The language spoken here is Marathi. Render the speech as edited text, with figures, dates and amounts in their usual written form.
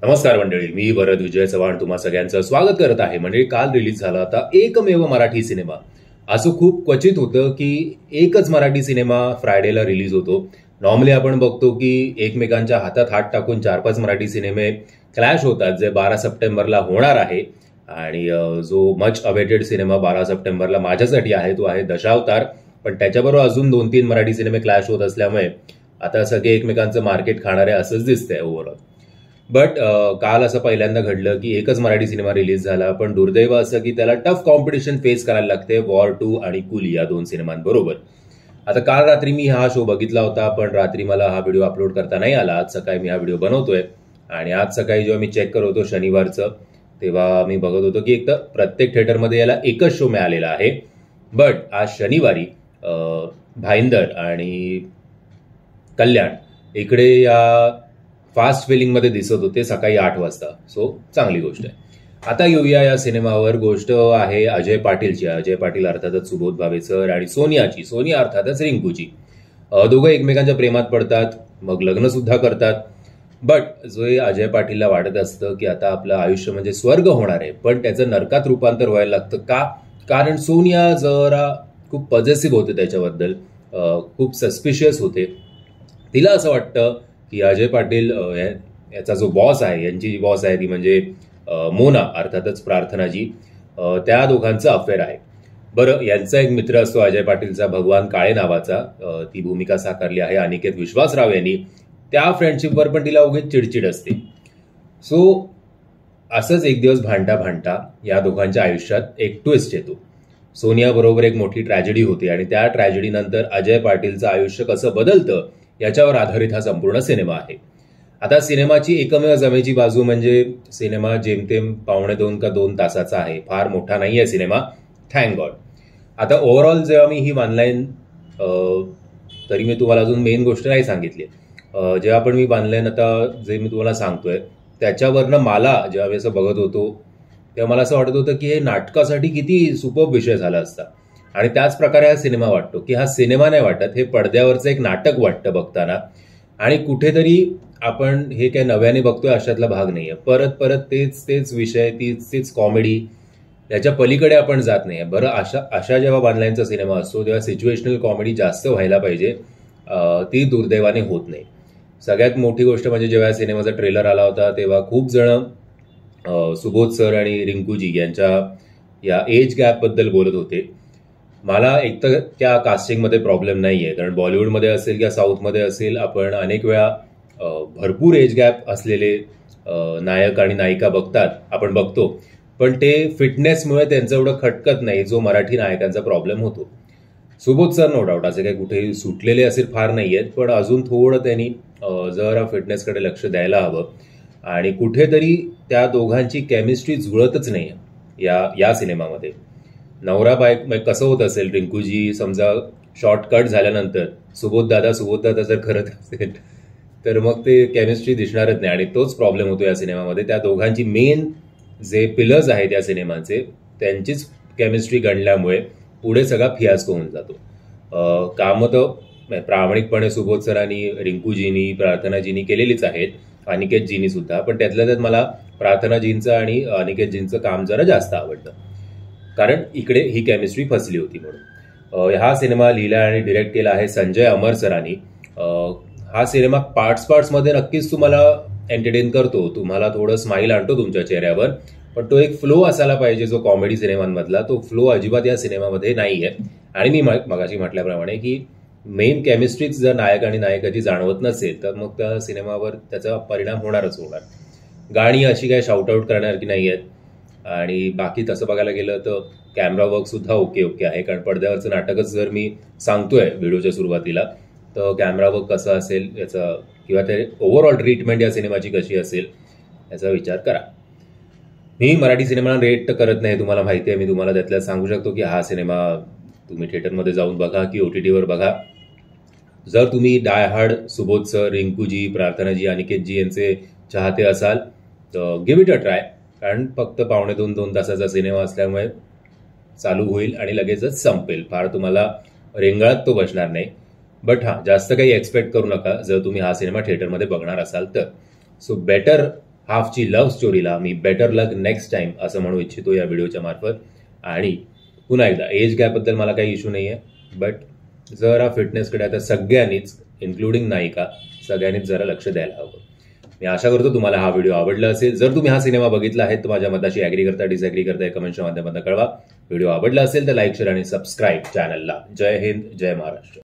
नमस्कार मंडळी, मी भरत विजय चव्हाण तुम्हा सगळ्यांचं स्वागत करत आहे. म्हणजे काल रिलीज झाला आता एकमेव मराठी सिनेमा. असं खूप क्वचित होतं की एकच मराठी सिनेमा फ्रायडेला रिलीज होतो. नॉर्मली आपण बघतो की एकमेकांच्या हातात हात टाकून 4-5 मराठी सिनेमे क्लॅश होतात, जे 12 सप्टेंबरला होणार आहे. आणि जो मच अवेटेड सिनेमा 12 सप्टेंबरला माझ्यासाठी आहे तो आहे दशावतार. पण त्याच्याबरोबर अजून 2-3 मराठी सिनेमे क्लॅश होत असल्यामुळे आता सगळे एकमेकांचं मार्केट खाणारे असंच दिसतंय ओव्हरऑल. बट काल असं पहिल्यांदा घडलं की एकच मराठी सिनेमा रिलीज झाला, पण दुर्दैव असं की त्याला टफ कॉम्पिटिशन फेस करायला लागते वॉर 2 आणि कुली या 2 सिनेमांबरोबर. आता काल रात्री मी हा शो बघितला होता, पण रात्री मला हा व्हिडिओ अपलोड करता नाही आला. आज सकाळी मी हा व्हिडिओ बनवतोय आणि आज सकाळी जेव्हा मी चेक करत होतो शनिवारचं, तेव्हा मी बघत होतो की एक तर प्रत्येक थिएटरमध्ये याला एकच शो मिळालेला आहे. बट आज शनिवारी भाईंदर आणि कल्याण इकडे या फास्ट फिलिंगमध्ये दिसत होते सकाळी 8 वाजता. सो चांगली गोष्ट आहे. आता येऊया या सिनेमावर. गोष्ट आहे अजय पाटीलची. अजय पाटील अर्थातच सुबोध भावे सर आणि सोनियाची. सोनिया अर्थातच रिंकूची. दोघं एकमेकांच्या प्रेमात पडतात, मग लग्न सुद्धा करतात. बट जो अजय पाटीलला वाटत असतं की आता आपलं आयुष्य म्हणजे स्वर्ग होणार आहे, पण त्याचं नरकात रूपांतर व्हायला लागतं. का? कारण सोनिया जरा खूप पॉझिटिव्ह होते त्याच्याबद्दल, खूप सस्पिशियस होते. तिला असं वाटतं की अजय पाटील याचा जो बॉस आहे, यांची जी बॉस आहे ती म्हणजे मोना अर्थातच प्रार्थनाजी, त्या दोघांचं अफेअर आहे. बरं, यांचा एक मित्र असतो अजय पाटीलचा, भगवान काळे नावाचा. ती भूमिका साकारली आहे अनिकेत विश्वासराव यांनी. त्या फ्रेंडशिपवर पण तिला उगीच चिडचिड असते. सो असंच एक दिवस भांडता भांडता या दोघांच्या आयुष्यात एक ट्विस्ट येतो. सोनिया बरोबर एक मोठी ट्रॅजेडी होते आणि त्या ट्रॅजेडीनंतर अजय पाटीलचं आयुष्य कसं बदलतं याच्यावर आधारित हा संपूर्ण सिनेमा आहे. आता सिनेमाची एकमेव जमेची बाजू म्हणजे सिनेमा जेमतेम 1.25 का 2 तासाचा आहे. फार मोठा नाहीये सिनेमा, थँक गॉड. आता ओव्हरऑल जेव्हा मी ही वानलाईन, तरी मी तुम्हाला अजून मेन गोष्ट नाही सांगितली. जेव्हा पण मी वानलाईन आता जे मी तुम्हाला सांगतोय त्याच्यावरनं मला जेव्हा मी असं बघत होतो तेव्हा मला असं वाटत होतं की हे नाटकासाठी किती सुपर्ब विषय झाला असता. आणि त्याच प्रकारे हा सिनेमा वाटतो की हा सिनेमा नाही वाटत, हे पडद्यावरचं एक नाटक वाटतं बघताना. आणि कुठेतरी आपण हे काय नव्याने बघतोय अशातला भाग नाहीये. परत परत तेच विषय, तीच कॉमेडी, याच्या पलीकडे आपण जात नाहीये. बरं, अशा जेव्हा वानलाईनचा सिनेमा असतो तेव्हा सिच्युएशनल कॉमेडी जास्त व्हायला पाहिजे, ती दुर्दैवाने होत नाही. सगळ्यात मोठी गोष्ट म्हणजे जेव्हा या सिनेमाचा ट्रेलर आला होता तेव्हा खूप जण सुबोध सर आणि रिंकूजी यांच्या या एज गॅपबद्दल बोलत होते. मला एक तर त्या कास्टिंगमध्ये प्रॉब्लेम नाही आहे, कारण बॉलिवूडमध्ये असेल किंवा साऊथमध्ये असेल, आपण अनेक वेळा भरपूर एज गॅप असलेले नायक आणि नायिका आपण बघतो, पण ते फिटनेसमुळे त्यांचं एवढं खटकत नाही जो मराठी नायकांचा प्रॉब्लेम होतो. सुबोध सर नो डाऊट असे काही कुठेही सुटलेले असेल फार नाही आहेत, पण अजून थोडं त्यांनी जरा फिटनेसकडे लक्ष द्यायला हवं. आणि कुठेतरी त्या दोघांची केमिस्ट्री जुळतच नाही या सिनेमामध्ये. नवरा बायक कसं होत असेल, रिंकूजी समजा शॉर्टकट झाल्यानंतर सुबोध दादा जर करत असेल तर मग ते केमिस्ट्री दिसणारच नाही. आणि तोच प्रॉब्लेम होतो या सिनेमामध्ये. त्या दोघांची मेन जे पिलर्स आहेत या सिनेमाचे, त्यांचीच केमिस्ट्री गणल्यामुळे पुढे सगळा फियास्को होऊन जातो. कामं तर प्रामाणिकपणे सुबोध सरांनी, रिंकूजीनी, प्रार्थनाजींनी केलेलीच आहेत, अनिकेतजींनी सुद्धा. पण त्यातल्या त्यात मला प्रार्थनाजींचं आणि अनिकेतजींचं काम जरा जास्त आवडतं, कारण इकडे ही केमिस्ट्री फसली होती म्हणून. हा सिनेमा लिहिला आणि डिरेक्ट केला आहे संजय अमर सरांनी. हा सिनेमा पार्ट्समध्ये नक्कीच तुम्हाला एंटरटेन करतो, तुम्हाला थोडं स्माईल आणतो तुमच्या चेहऱ्यावर, पण तो एक फ्लो असायला पाहिजे जो कॉमेडी सिनेमांमधला. तो फ्लो अजिबात या सिनेमामध्ये नाही आहे. आणि मी मगाशी म्हटल्याप्रमाणे की मेन केमिस्ट्रीच जर नायक आणि नायकाची जाणवत नसेल तर मग त्या सिनेमावर त्याचा परिणाम होणारच होणार. गाणी अशी काय शाउट आउट करण्यासारखी नाही आहेत. आणि बाकी तसं बघायला गेलं तर कॅमेरा वर्क सुद्धा ओके आहे, कारण पडद्यावरचं नाटकच जर मी सांगतोय व्हिडिओच्या सुरुवातीला, तर कॅमेरा वर्क कसा असेल याचा, किंवा ते ओव्हरऑल ट्रीटमेंट या सिनेमाची कशी असेल याचा विचार करा. मी मराठी सिनेमाला रेट करत नाही, तुम्हाला माहिती आहे. मी तुम्हाला त्यातल्या सांगू शकतो की हा सिनेमा तुम्ही थिएटरमध्ये जाऊन बघा की OTTवर बघा. जर तुम्ही डाय हार्ड सुबोध सर, रिंकूजी, प्रार्थनाजी, अनिकेतजी यांचे चाहते असाल तर गिव्ह इट अ ट्राय. कारण फक्त 1.25-2 तासाचा सिनेमा असल्यामुळे चालू होईल आणि लगेचच संपेल. फार तुम्हाला रेंगाळत तो बसणार नाही. बट जास्त काही एक्सपेक्ट करू नका जर तुम्ही हा सिनेमा थिएटरमध्ये बघणार असाल तर. सो बेटर हाफची लव्ह स्टोरीला मी बेटर लक नेक्स्ट टाइम असं म्हणू इच्छितो या व्हिडिओच्या मार्फत. आणि पुन्हा एकदा एज गॅपबद्दल मला काही इश्यू नाही आहे, बट जरा फिटनेसकडे आता सगळ्यांनीच इन्क्लुडिंग नायिका सगळ्यांनीच जरा लक्ष द्यायला हवं. मी आशा करतो तुम्हाला हा व्हिडिओ आवडला असेल. जर तुम्ही हा सिनेमा बघितला आहे तर माझ्या मताशी ॲग्री करता डिसॲग्री करता कमेंटच्या माध्यमातून कळवा. व्हिडिओ आवडला असेल तर लाईक शेअर आणि सबस्क्राईब चॅनलला. जय हिंद, जय महाराष्ट्र.